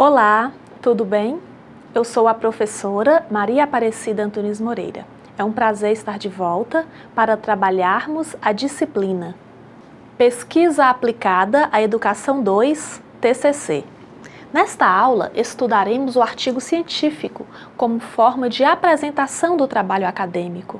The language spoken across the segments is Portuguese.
Olá, tudo bem? Eu sou a professora Maria Aparecida Antunes Moreira. É um prazer estar de volta para trabalharmos a disciplina Pesquisa Aplicada à Educação 2, TCC. Nesta aula, estudaremos o artigo científico como forma de apresentação do trabalho acadêmico.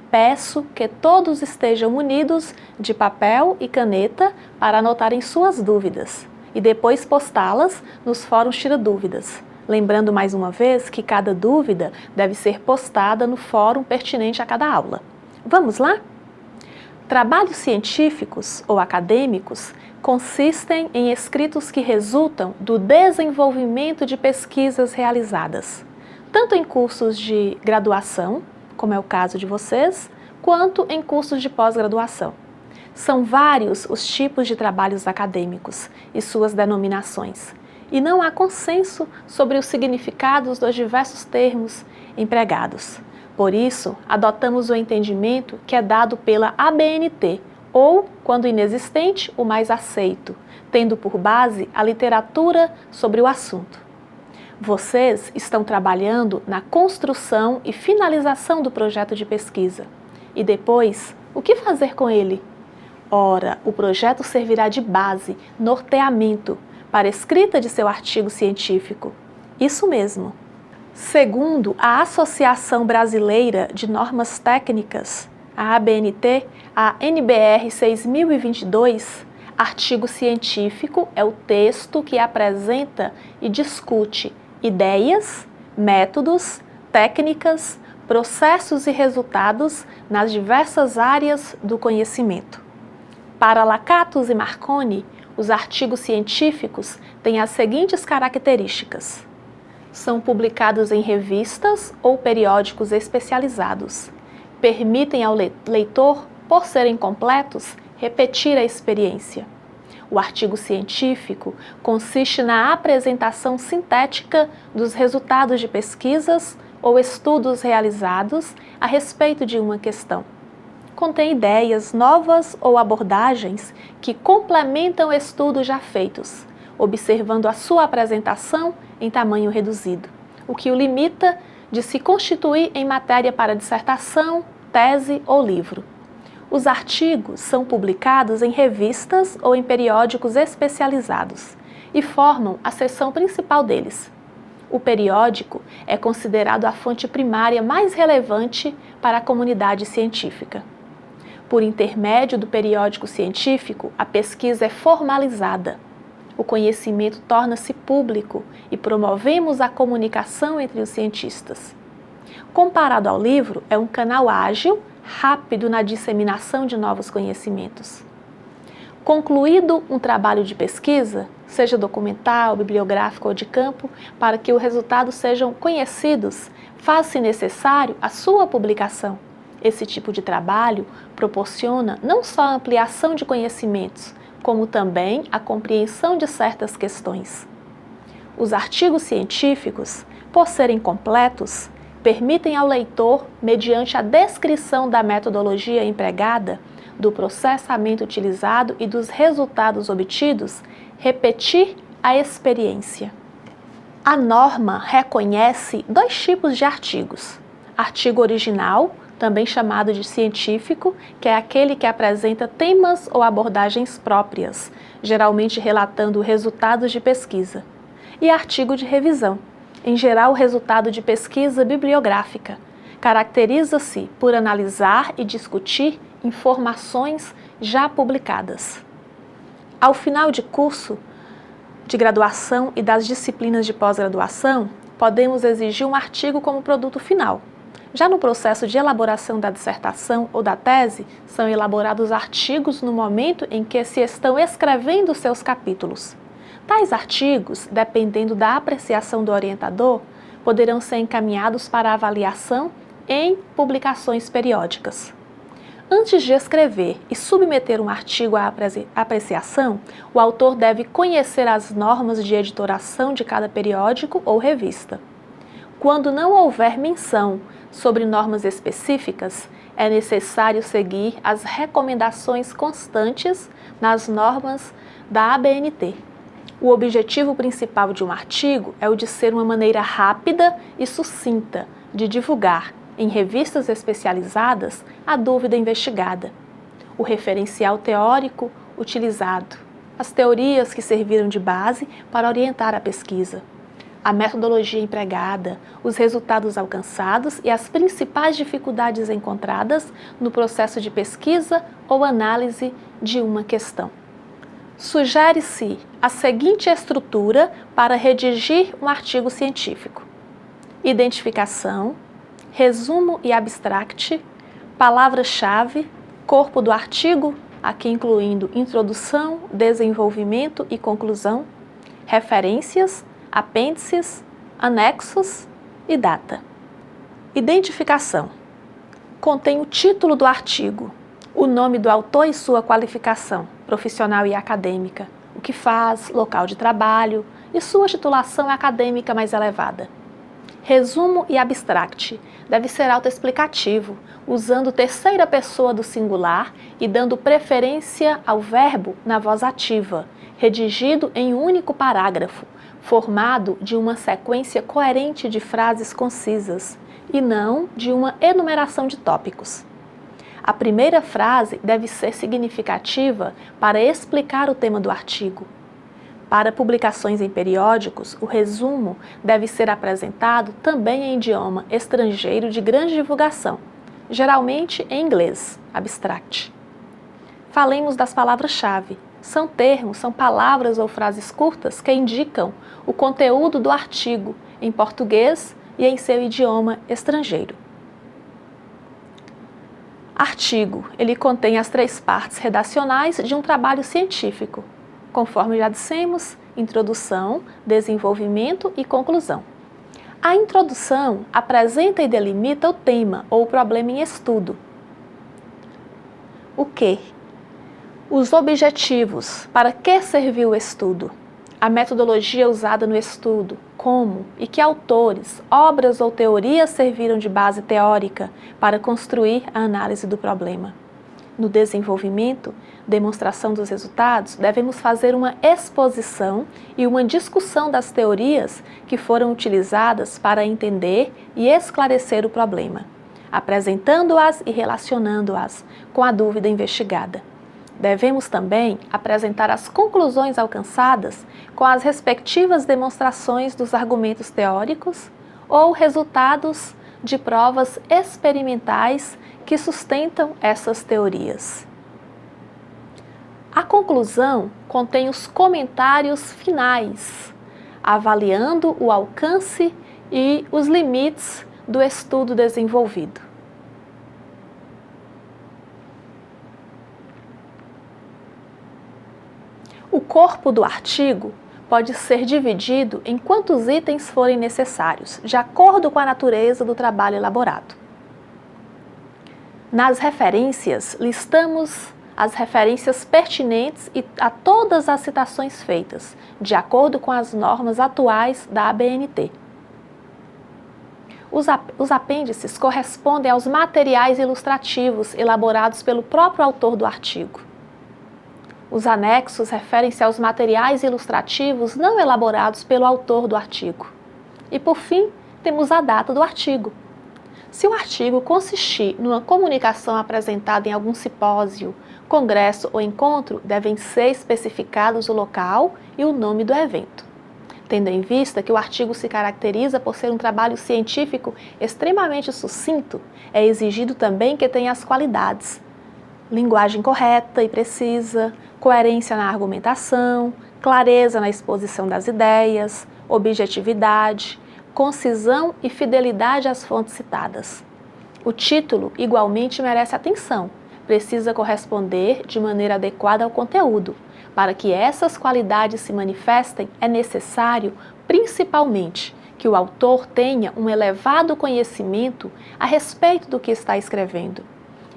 Peço que todos estejam munidos de papel e caneta para anotarem suas dúvidas e depois postá-las nos fóruns Tira Dúvidas. Lembrando mais uma vez que cada dúvida deve ser postada no fórum pertinente a cada aula. Vamos lá? Trabalhos científicos ou acadêmicos consistem em escritos que resultam do desenvolvimento de pesquisas realizadas, tanto em cursos de graduação, como é o caso de vocês, quanto em cursos de pós-graduação. São vários os tipos de trabalhos acadêmicos e suas denominações, e não há consenso sobre os significados dos diversos termos empregados. Por isso, adotamos o entendimento que é dado pela ABNT, ou, quando inexistente, o mais aceito, tendo por base a literatura sobre o assunto. Vocês estão trabalhando na construção e finalização do projeto de pesquisa. E depois, o que fazer com ele? Ora, o projeto servirá de base, norteamento, para a escrita de seu artigo científico. Isso mesmo. Segundo a Associação Brasileira de Normas Técnicas, a ABNT, a NBR 6022, artigo científico é o texto que apresenta e discute ideias, métodos, técnicas, processos e resultados nas diversas áreas do conhecimento. Para Lakatos e Marconi, os artigos científicos têm as seguintes características. São publicados em revistas ou periódicos especializados. Permitem ao leitor, por serem completos, repetir a experiência. O artigo científico consiste na apresentação sintética dos resultados de pesquisas ou estudos realizados a respeito de uma questão. Contém ideias novas ou abordagens que complementam estudos já feitos, observando a sua apresentação em tamanho reduzido, o que o limita de se constituir em matéria para dissertação, tese ou livro. Os artigos são publicados em revistas ou em periódicos especializados e formam a seção principal deles. O periódico é considerado a fonte primária mais relevante para a comunidade científica. Por intermédio do periódico científico, a pesquisa é formalizada. O conhecimento torna-se público e promovemos a comunicação entre os cientistas. Comparado ao livro, é um canal ágil, rápido na disseminação de novos conhecimentos. Concluído um trabalho de pesquisa, seja documental, bibliográfico ou de campo, para que os resultados sejam conhecidos, faz-se necessário a sua publicação. Esse tipo de trabalho proporciona não só a ampliação de conhecimentos, como também a compreensão de certas questões. Os artigos científicos, por serem completos, permitem ao leitor, mediante a descrição da metodologia empregada, do processamento utilizado e dos resultados obtidos, repetir a experiência. A norma reconhece dois tipos de artigos: artigo original, também chamado de científico, que é aquele que apresenta temas ou abordagens próprias, geralmente relatando resultados de pesquisa, e artigo de revisão, em geral o resultado de pesquisa bibliográfica. Caracteriza-se por analisar e discutir informações já publicadas. Ao final de curso de graduação e das disciplinas de pós-graduação, podemos exigir um artigo como produto final. Já no processo de elaboração da dissertação ou da tese, são elaborados artigos no momento em que se estão escrevendo seus capítulos. Tais artigos, dependendo da apreciação do orientador, poderão ser encaminhados para avaliação em publicações periódicas. Antes de escrever e submeter um artigo à apreciação, o autor deve conhecer as normas de editoração de cada periódico ou revista. Quando não houver menção sobre normas específicas, é necessário seguir as recomendações constantes nas normas da ABNT. O objetivo principal de um artigo é o de ser uma maneira rápida e sucinta de divulgar, em revistas especializadas, a dúvida investigada, o referencial teórico utilizado, as teorias que serviram de base para orientar a pesquisa, a metodologia empregada, os resultados alcançados e as principais dificuldades encontradas no processo de pesquisa ou análise de uma questão. Sugere-se a seguinte estrutura para redigir um artigo científico: identificação, resumo e abstract, palavra-chave, corpo do artigo, aqui incluindo introdução, desenvolvimento e conclusão, referências, apêndices, anexos e data. Identificação. Contém o título do artigo, o nome do autor e sua qualificação, profissional e acadêmica, o que faz, local de trabalho e sua titulação acadêmica mais elevada. Resumo e abstract. Deve ser autoexplicativo, usando terceira pessoa do singular e dando preferência ao verbo na voz ativa, redigido em um único parágrafo, formado de uma sequência coerente de frases concisas e não de uma enumeração de tópicos. A primeira frase deve ser significativa para explicar o tema do artigo. Para publicações em periódicos, o resumo deve ser apresentado também em idioma estrangeiro de grande divulgação, geralmente em inglês, abstract. Falemos das palavras-chave. São termos, são palavras ou frases curtas que indicam o conteúdo do artigo em português e em seu idioma estrangeiro. Artigo. Ele contém as 3 partes redacionais de um trabalho científico, conforme já dissemos, introdução, desenvolvimento e conclusão. A introdução apresenta e delimita o tema ou o problema em estudo. O que? Os objetivos, para que serviu o estudo, a metodologia usada no estudo, como e que autores, obras ou teorias serviram de base teórica para construir a análise do problema. No desenvolvimento, demonstração dos resultados, devemos fazer uma exposição e uma discussão das teorias que foram utilizadas para entender e esclarecer o problema, apresentando-as e relacionando-as com a dúvida investigada. Devemos também apresentar as conclusões alcançadas com as respectivas demonstrações dos argumentos teóricos ou resultados de provas experimentais que sustentam essas teorias. A conclusão contém os comentários finais, avaliando o alcance e os limites do estudo desenvolvido. O corpo do artigo pode ser dividido em quantos itens forem necessários, de acordo com a natureza do trabalho elaborado. Nas referências, listamos as referências pertinentes a todas as citações feitas, de acordo com as normas atuais da ABNT. Os apêndices correspondem aos materiais ilustrativos elaborados pelo próprio autor do artigo. Os anexos referem-se aos materiais ilustrativos não elaborados pelo autor do artigo. E, por fim, temos a data do artigo. Se o artigo consistir numa comunicação apresentada em algum simpósio, congresso ou encontro, devem ser especificados o local e o nome do evento. Tendo em vista que o artigo se caracteriza por ser um trabalho científico extremamente sucinto, é exigido também que tenha as qualidades: linguagem correta e precisa, coerência na argumentação, clareza na exposição das ideias, objetividade, concisão e fidelidade às fontes citadas. O título igualmente merece atenção, precisa corresponder de maneira adequada ao conteúdo. Para que essas qualidades se manifestem, é necessário, principalmente, que o autor tenha um elevado conhecimento a respeito do que está escrevendo.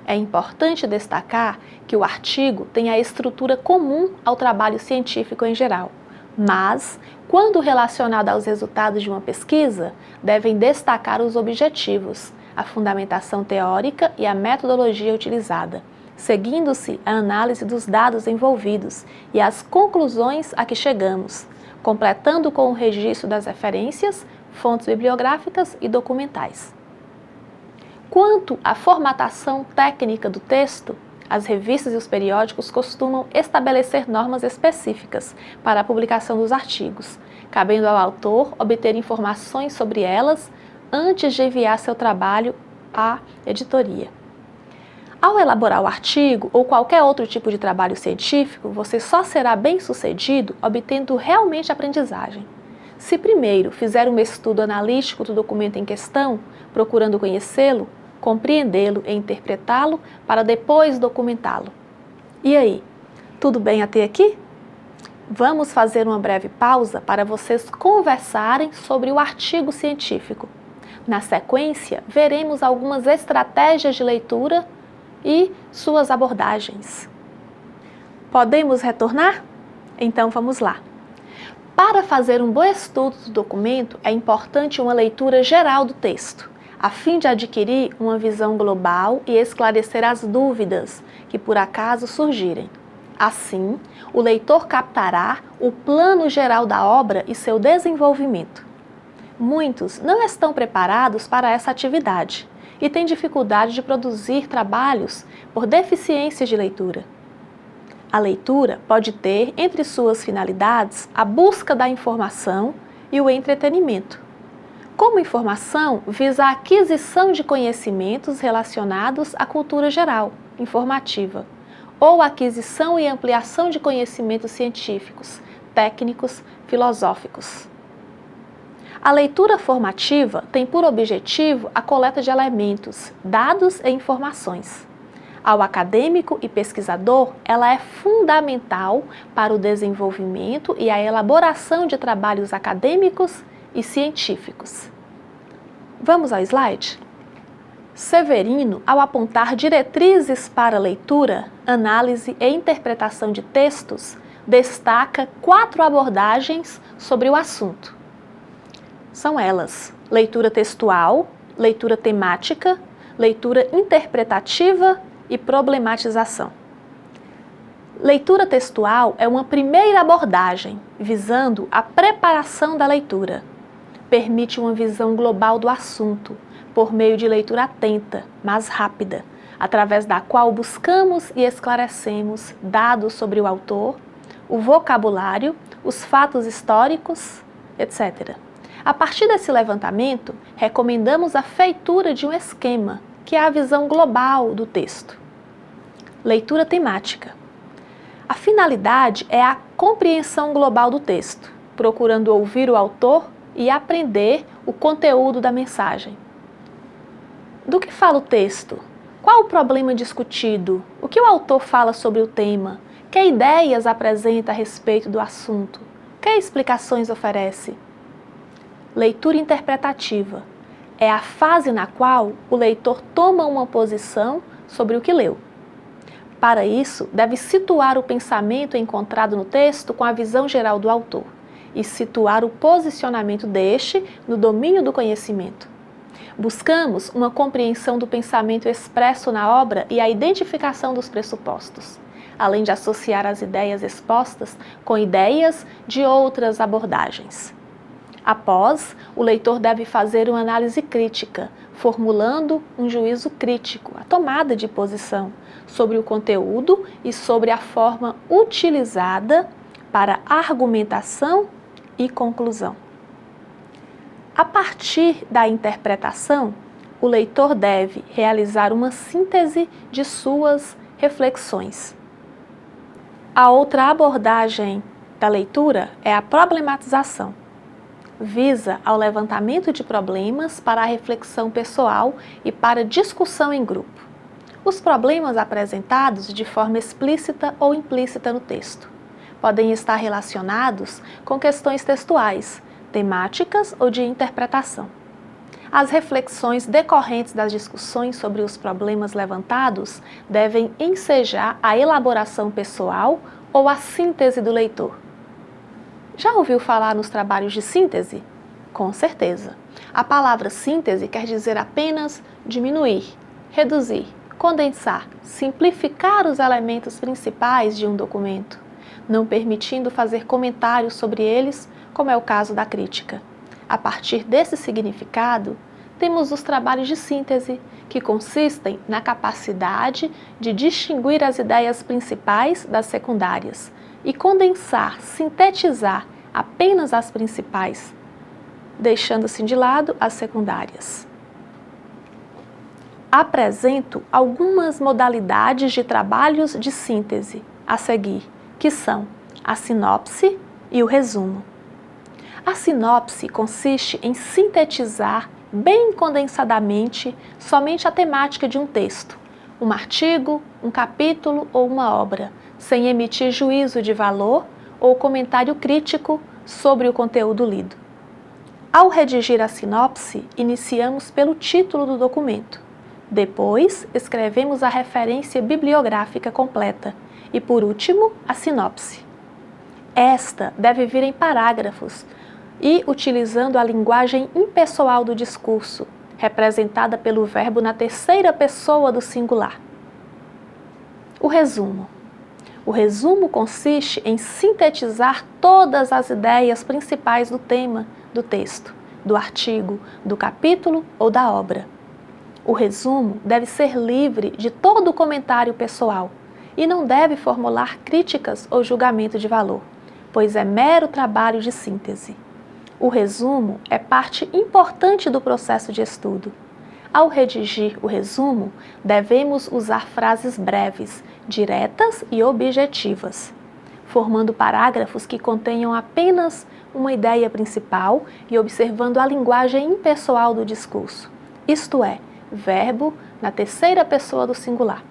É importante destacar que o artigo tem a estrutura comum ao trabalho científico em geral, mas, quando relacionado aos resultados de uma pesquisa, devem destacar os objetivos, a fundamentação teórica e a metodologia utilizada, seguindo-se a análise dos dados envolvidos e as conclusões a que chegamos, completando com o registro das referências, fontes bibliográficas e documentais. Quanto à formatação técnica do texto, as revistas e os periódicos costumam estabelecer normas específicas para a publicação dos artigos, cabendo ao autor obter informações sobre elas antes de enviar seu trabalho à editoria. Ao elaborar o artigo ou qualquer outro tipo de trabalho científico, você só será bem-sucedido obtendo realmente aprendizagem. Se primeiro fizer um estudo analítico do documento em questão, procurando conhecê-lo, compreendê-lo e interpretá-lo para depois documentá-lo. E aí, tudo bem até aqui? Vamos fazer uma breve pausa para vocês conversarem sobre o artigo científico. Na sequência, veremos algumas estratégias de leitura e suas abordagens. Podemos retornar? Então vamos lá. Para fazer um bom estudo do documento, é importante uma leitura geral do texto, a fim de adquirir uma visão global e esclarecer as dúvidas que por acaso surgirem. Assim, o leitor captará o plano geral da obra e seu desenvolvimento. Muitos não estão preparados para essa atividade e têm dificuldade de produzir trabalhos por deficiências de leitura. A leitura pode ter entre suas finalidades a busca da informação e o entretenimento. Como informação, visa a aquisição de conhecimentos relacionados à cultura geral, informativa, ou aquisição e ampliação de conhecimentos científicos, técnicos, filosóficos. A leitura formativa tem por objetivo a coleta de elementos, dados e informações. Ao acadêmico e pesquisador, ela é fundamental para o desenvolvimento e a elaboração de trabalhos acadêmicos e científicos. Vamos ao slide? Severino, ao apontar diretrizes para leitura, análise e interpretação de textos, destaca 4 abordagens sobre o assunto. São elas: leitura textual, leitura temática, leitura interpretativa e problematização. Leitura textual é uma primeira abordagem visando a preparação da leitura. Permite uma visão global do assunto, por meio de leitura atenta, mas rápida, através da qual buscamos e esclarecemos dados sobre o autor, o vocabulário, os fatos históricos, etc. A partir desse levantamento, recomendamos a feitura de um esquema, que é a visão global do texto. Leitura temática. A finalidade é a compreensão global do texto, procurando ouvir o autor e aprender o conteúdo da mensagem. Do que fala o texto? Qual o problema discutido? O que o autor fala sobre o tema? Que ideias apresenta a respeito do assunto? Que explicações oferece? Leitura interpretativa. É a fase na qual o leitor toma uma posição sobre o que leu. Para isso, deve situar o pensamento encontrado no texto com a visão geral do autor e situar o posicionamento deste no domínio do conhecimento. Buscamos uma compreensão do pensamento expresso na obra e a identificação dos pressupostos, além de associar as ideias expostas com ideias de outras abordagens. Após, o leitor deve fazer uma análise crítica, formulando um juízo crítico, a tomada de posição sobre o conteúdo e sobre a forma utilizada para argumentação e conclusão. A partir da interpretação, o leitor deve realizar uma síntese de suas reflexões. A outra abordagem da leitura é a problematização. Visa ao levantamento de problemas para a reflexão pessoal e para discussão em grupo. Os problemas apresentados de forma explícita ou implícita no texto podem estar relacionados com questões textuais, temáticas ou de interpretação. As reflexões decorrentes das discussões sobre os problemas levantados devem ensejar a elaboração pessoal ou a síntese do leitor. Já ouviu falar nos trabalhos de síntese? Com certeza. A palavra síntese quer dizer apenas diminuir, reduzir, condensar, simplificar os elementos principais de um documento. não permitindo fazer comentários sobre eles, como é o caso da crítica. A partir desse significado, temos os trabalhos de síntese, que consistem na capacidade de distinguir as ideias principais das secundárias e condensar, sintetizar apenas as principais, deixando-se de lado as secundárias. Apresento algumas modalidades de trabalhos de síntese a seguir, que são a sinopse e o resumo. A sinopse consiste em sintetizar bem condensadamente somente a temática de um texto, um artigo, um capítulo ou uma obra, sem emitir juízo de valor ou comentário crítico sobre o conteúdo lido. Ao redigir a sinopse, iniciamos pelo título do documento. Depois, escrevemos a referência bibliográfica completa e, por último, a sinopse. Esta deve vir em parágrafos e utilizando a linguagem impessoal do discurso, representada pelo verbo na terceira pessoa do singular. O resumo. O resumo consiste em sintetizar todas as ideias principais do tema do texto, do artigo, do capítulo ou da obra. O resumo deve ser livre de todo comentário pessoal e não deve formular críticas ou julgamento de valor, pois é mero trabalho de síntese. O resumo é parte importante do processo de estudo. Ao redigir o resumo, devemos usar frases breves, diretas e objetivas, formando parágrafos que contenham apenas uma ideia principal e observando a linguagem impessoal do discurso, isto é, verbo na terceira pessoa do singular.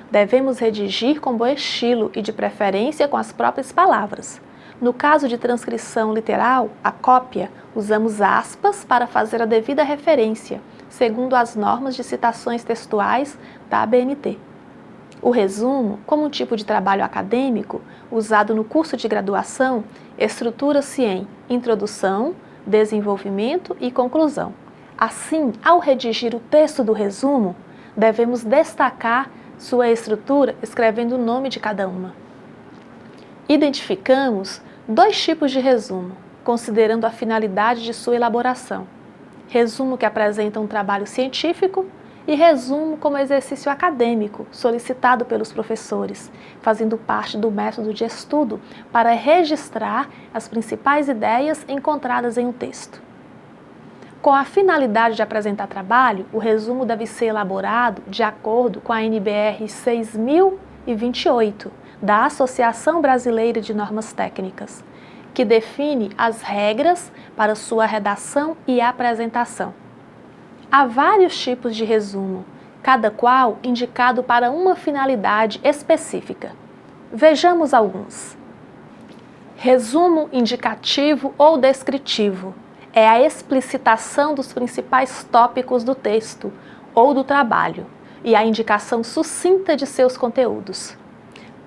Devemos redigir com bom estilo e de preferência com as próprias palavras. No caso de transcrição literal, a cópia, usamos aspas para fazer a devida referência, segundo as normas de citações textuais da ABNT. O resumo, como um tipo de trabalho acadêmico, usado no curso de graduação, estrutura-se em introdução, desenvolvimento e conclusão. Assim, ao redigir o texto do resumo, devemos destacar sua estrutura escrevendo o nome de cada uma. Identificamos 2 tipos de resumo, considerando a finalidade de sua elaboração. Resumo que apresenta um trabalho científico e resumo como exercício acadêmico solicitado pelos professores, fazendo parte do método de estudo para registrar as principais ideias encontradas em um texto. Com a finalidade de apresentar trabalho, o resumo deve ser elaborado de acordo com a NBR 6028, da Associação Brasileira de Normas Técnicas, que define as regras para sua redação e apresentação. Há vários tipos de resumo, cada qual indicado para uma finalidade específica. Vejamos alguns. Resumo indicativo ou descritivo. É a explicitação dos principais tópicos do texto ou do trabalho e a indicação sucinta de seus conteúdos.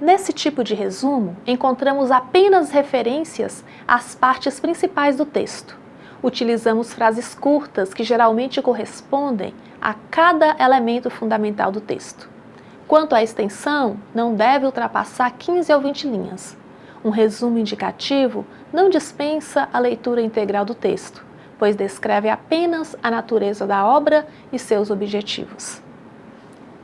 Nesse tipo de resumo, encontramos apenas referências às partes principais do texto. Utilizamos frases curtas que geralmente correspondem a cada elemento fundamental do texto. Quanto à extensão, não deve ultrapassar 15 ou 20 linhas. Um resumo indicativo não dispensa a leitura integral do texto, pois descreve apenas a natureza da obra e seus objetivos.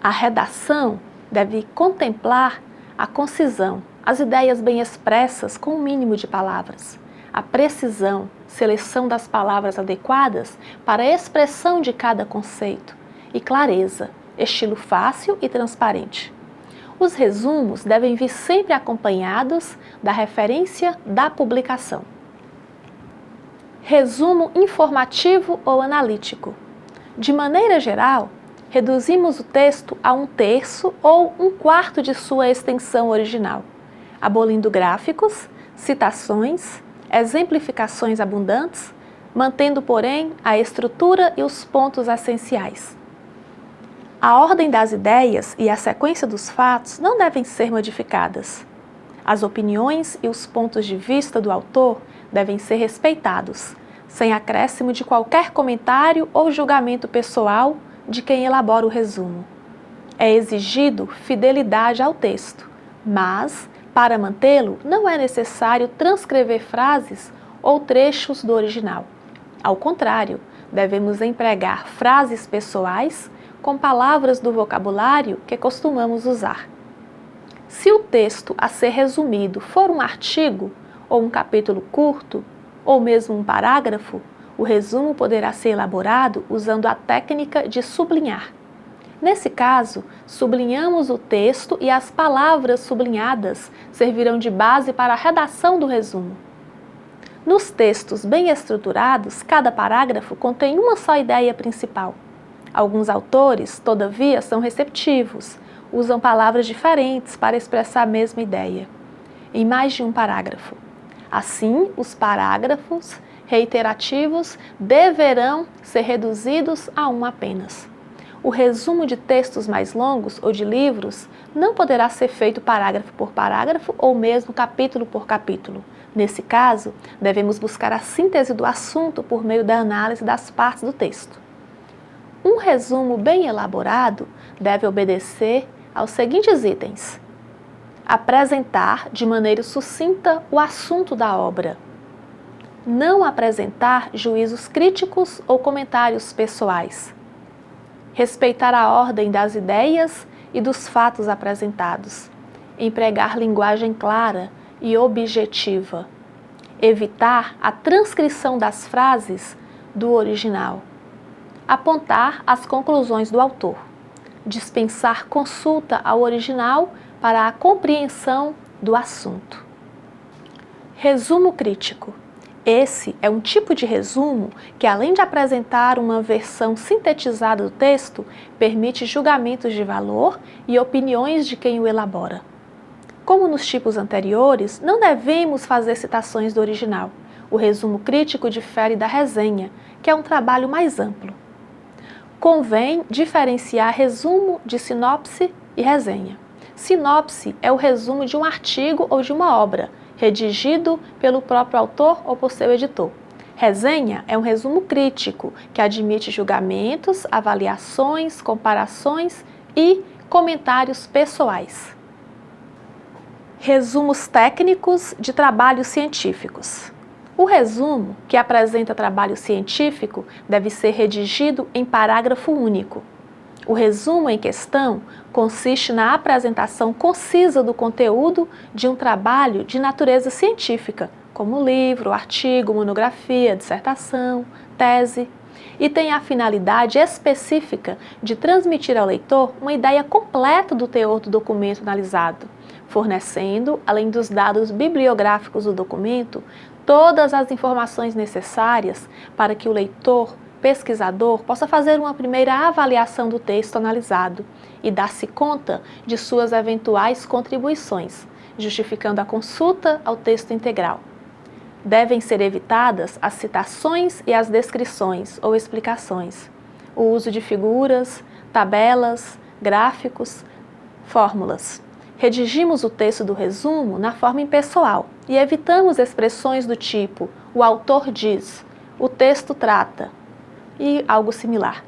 A redação deve contemplar a concisão, as ideias bem expressas com o mínimo de palavras, a precisão, seleção das palavras adequadas para a expressão de cada conceito e clareza, estilo fácil e transparente. Os resumos devem vir sempre acompanhados da referência da publicação. Resumo informativo ou analítico. De maneira geral, reduzimos o texto a 1/3 ou 1/4 de sua extensão original, abolindo gráficos, citações, exemplificações abundantes, mantendo, porém, a estrutura e os pontos essenciais. A ordem das ideias e a sequência dos fatos não devem ser modificadas. As opiniões e os pontos de vista do autor devem ser respeitados, sem acréscimo de qualquer comentário ou julgamento pessoal de quem elabora o resumo. É exigido fidelidade ao texto, mas Para mantê-lo, não é necessário transcrever frases ou trechos do original. Ao contrário, devemos empregar frases pessoais com palavras do vocabulário que costumamos usar. Se o texto a ser resumido for um artigo, ou um capítulo curto, ou mesmo um parágrafo, o resumo poderá ser elaborado usando a técnica de sublinhar. Nesse caso, sublinhamos o texto e as palavras sublinhadas servirão de base para a redação do resumo. Nos textos bem estruturados, cada parágrafo contém uma só ideia principal. Alguns autores, todavia, são receptivos, usam palavras diferentes para expressar a mesma ideia, em mais de um parágrafo. Assim, os parágrafos reiterativos deverão ser reduzidos a um apenas. O resumo de textos mais longos ou de livros não poderá ser feito parágrafo por parágrafo ou mesmo capítulo por capítulo. Nesse caso, devemos buscar a síntese do assunto por meio da análise das partes do texto. Um resumo bem elaborado deve obedecer aos seguintes itens: apresentar de maneira sucinta o assunto da obra. Não apresentar juízos críticos ou comentários pessoais. Respeitar a ordem das ideias e dos fatos apresentados. Empregar linguagem clara e objetiva. Evitar a transcrição das frases do original. Apontar as conclusões do autor. Dispensar consulta ao original para a compreensão do assunto. Resumo crítico. Esse é um tipo de resumo que, além de apresentar uma versão sintetizada do texto, permite julgamentos de valor e opiniões de quem o elabora. Como nos tipos anteriores, não devemos fazer citações do original. O resumo crítico difere da resenha, que é um trabalho mais amplo. Convém diferenciar resumo de sinopse e resenha. Sinopse é o resumo de um artigo ou de uma obra, redigido pelo próprio autor ou por seu editor. Resenha é um resumo crítico, que admite julgamentos, avaliações, comparações e comentários pessoais. Resumos técnicos de trabalhos científicos. O resumo, que apresenta trabalho científico, deve ser redigido em parágrafo único. O resumo em questão consiste na apresentação concisa do conteúdo de um trabalho de natureza científica, como livro, artigo, monografia, dissertação, tese, e tem a finalidade específica de transmitir ao leitor uma ideia completa do teor do documento analisado, fornecendo, além dos dados bibliográficos do documento, todas as informações necessárias para que o leitor, pesquisador, possa fazer uma primeira avaliação do texto analisado e dar-se conta de suas eventuais contribuições, justificando a consulta ao texto integral. Devem ser evitadas as citações e as descrições ou explicações, o uso de figuras, tabelas, gráficos, fórmulas. Redigimos o texto do resumo na forma impessoal e evitamos expressões do tipo "o autor diz", "o texto trata" e algo similar.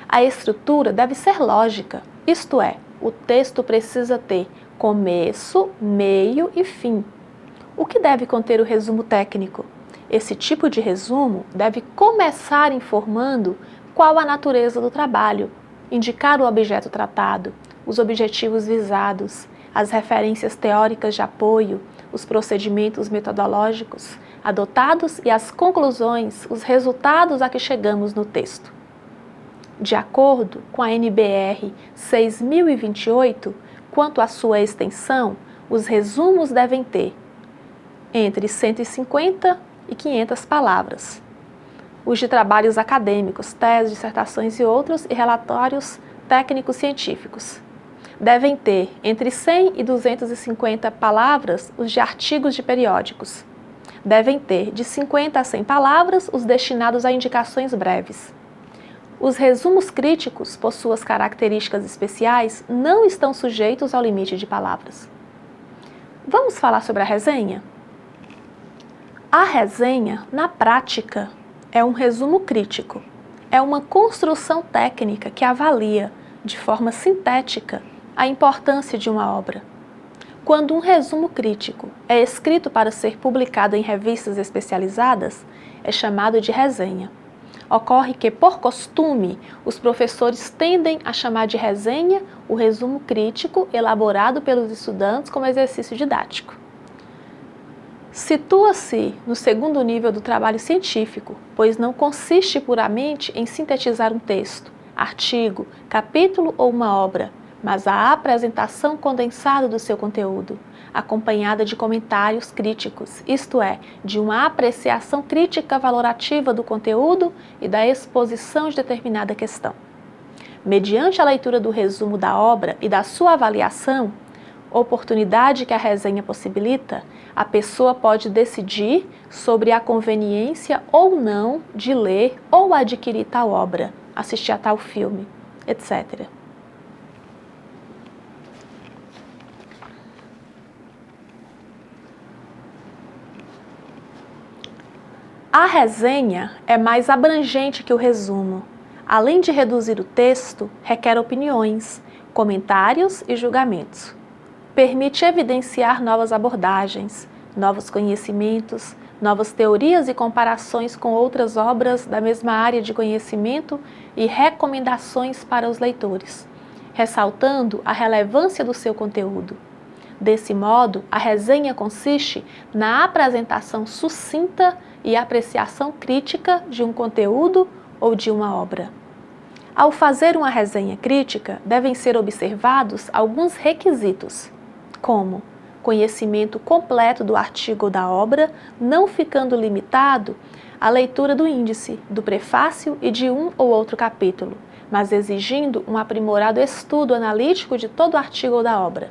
A estrutura deve ser lógica, isto é, o texto precisa ter começo, meio e fim. O que deve conter o resumo técnico? Esse tipo de resumo deve começar informando qual a natureza do trabalho, indicar o objeto tratado, os objetivos visados, as referências teóricas de apoio, os procedimentos metodológicos adotados e as conclusões, os resultados a que chegamos no texto. De acordo com a NBR 6028, quanto à sua extensão, os resumos devem ter entre 150 e 500 palavras. Os de trabalhos acadêmicos, teses, dissertações e outros, e relatórios técnicos científicos. Devem ter entre 100 e 250 palavras os de artigos de periódicos. Devem ter de 50 a 100 palavras os destinados a indicações breves. Os resumos críticos, por suas características especiais, não estão sujeitos ao limite de palavras. Vamos falar sobre a resenha? A resenha, na prática, é um resumo crítico. É uma construção técnica que avalia, de forma sintética, a importância de uma obra. Quando um resumo crítico é escrito para ser publicado em revistas especializadas, é chamado de resenha. Ocorre que, por costume, os professores tendem a chamar de resenha o resumo crítico elaborado pelos estudantes como exercício didático. Situa-se no segundo nível do trabalho científico, pois não consiste puramente em sintetizar um texto, artigo, capítulo ou uma obra, mas a apresentação condensada do seu conteúdo, acompanhada de comentários críticos, isto é, de uma apreciação crítica valorativa do conteúdo e da exposição de determinada questão. Mediante a leitura do resumo da obra e da sua avaliação, oportunidade que a resenha possibilita, a pessoa pode decidir sobre a conveniência ou não de ler ou adquirir tal obra, assistir a tal filme, etc. A resenha é mais abrangente que o resumo. Além de reduzir o texto, requer opiniões, comentários e julgamentos. Permite evidenciar novas abordagens, novos conhecimentos, novas teorias e comparações com outras obras da mesma área de conhecimento e recomendações para os leitores, ressaltando a relevância do seu conteúdo. Desse modo, a resenha consiste na apresentação sucinta e apreciação crítica de um conteúdo ou de uma obra. Ao fazer uma resenha crítica, devem ser observados alguns requisitos, como conhecimento completo do artigo ou da obra, não ficando limitado à leitura do índice, do prefácio e de um ou outro capítulo, mas exigindo um aprimorado estudo analítico de todo o artigo ou da obra.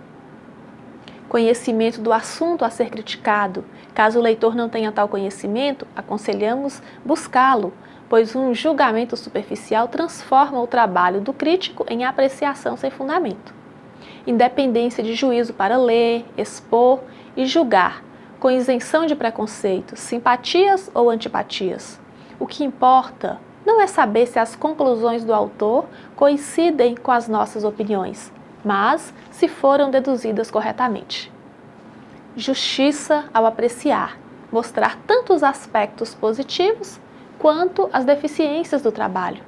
Conhecimento do assunto a ser criticado. Caso o leitor não tenha tal conhecimento, aconselhamos buscá-lo, pois um julgamento superficial transforma o trabalho do crítico em apreciação sem fundamento. Independência de juízo para ler, expor e julgar, com isenção de preconceitos, simpatias ou antipatias. O que importa não é saber se as conclusões do autor coincidem com as nossas opiniões, mas se foram deduzidas corretamente. Justiça ao apreciar, mostrar tanto os aspectos positivos quanto as deficiências do trabalho.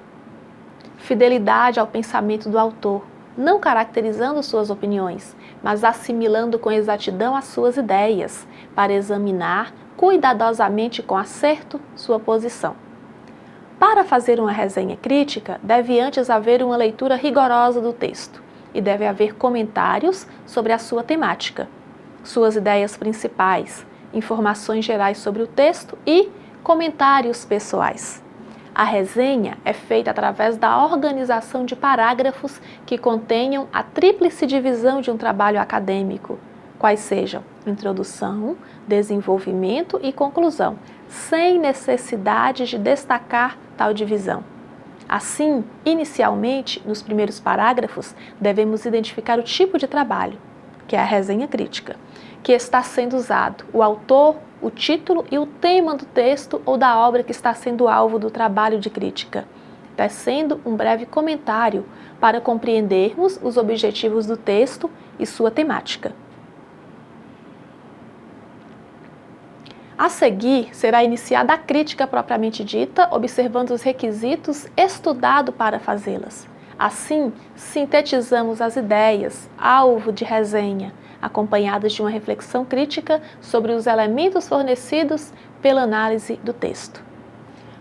Fidelidade ao pensamento do autor, não caracterizando suas opiniões, mas assimilando com exatidão as suas ideias, para examinar cuidadosamente e com acerto sua posição. Para fazer uma resenha crítica, deve antes haver uma leitura rigorosa do texto e deve haver comentários sobre a sua temática, suas ideias principais, informações gerais sobre o texto e comentários pessoais. A resenha é feita através da organização de parágrafos que contenham a tríplice divisão de um trabalho acadêmico, quais sejam introdução, desenvolvimento e conclusão, sem necessidade de destacar tal divisão. Assim, inicialmente, nos primeiros parágrafos, devemos identificar o tipo de trabalho, que é a resenha crítica, que está sendo usado, o autor, o título e o tema do texto ou da obra que está sendo alvo do trabalho de crítica, tecendo um breve comentário para compreendermos os objetivos do texto e sua temática. A seguir, será iniciada a crítica propriamente dita, observando os requisitos estudados para fazê-las. Assim, sintetizamos as ideias, alvo de resenha, acompanhadas de uma reflexão crítica sobre os elementos fornecidos pela análise do texto.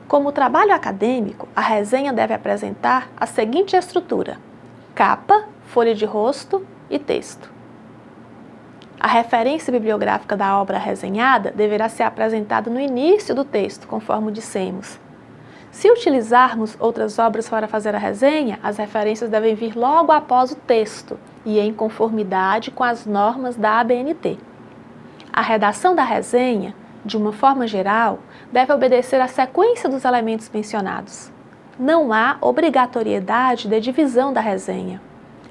Como trabalho acadêmico, a resenha deve apresentar a seguinte estrutura: capa, folha de rosto e texto. A referência bibliográfica da obra resenhada deverá ser apresentada no início do texto, conforme dissemos. Se utilizarmos outras obras para fazer a resenha, as referências devem vir logo após o texto e em conformidade com as normas da ABNT. A redação da resenha, de uma forma geral, deve obedecer à sequência dos elementos mencionados. Não há obrigatoriedade de divisão da resenha.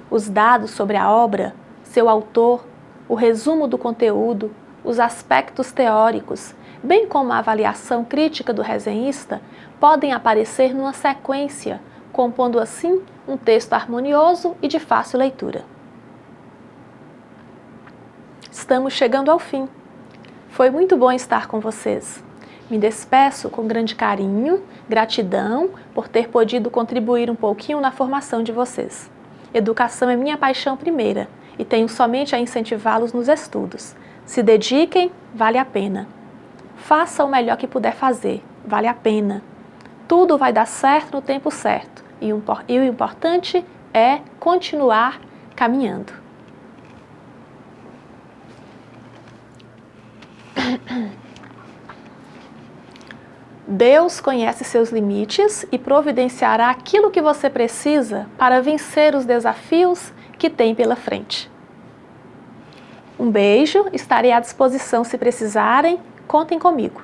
Os dados sobre a obra, seu autor, o resumo do conteúdo, os aspectos teóricos, bem como a avaliação crítica do resenhista, podem aparecer numa sequência, compondo assim um texto harmonioso e de fácil leitura. estamos chegando ao fim. Foi muito bom estar com vocês. Me despeço com grande carinho, gratidão por ter podido contribuir um pouquinho na formação de vocês. Educação é minha paixão primeira e tenho somente a incentivá-los nos estudos. Se dediquem, vale a pena. Faça o melhor que puder fazer, vale a pena. Tudo vai dar certo no tempo certo e o importante é continuar caminhando. Deus conhece seus limites e providenciará aquilo que você precisa para vencer os desafios que tem pela frente. Um beijo, estarei à disposição se precisarem, contem comigo.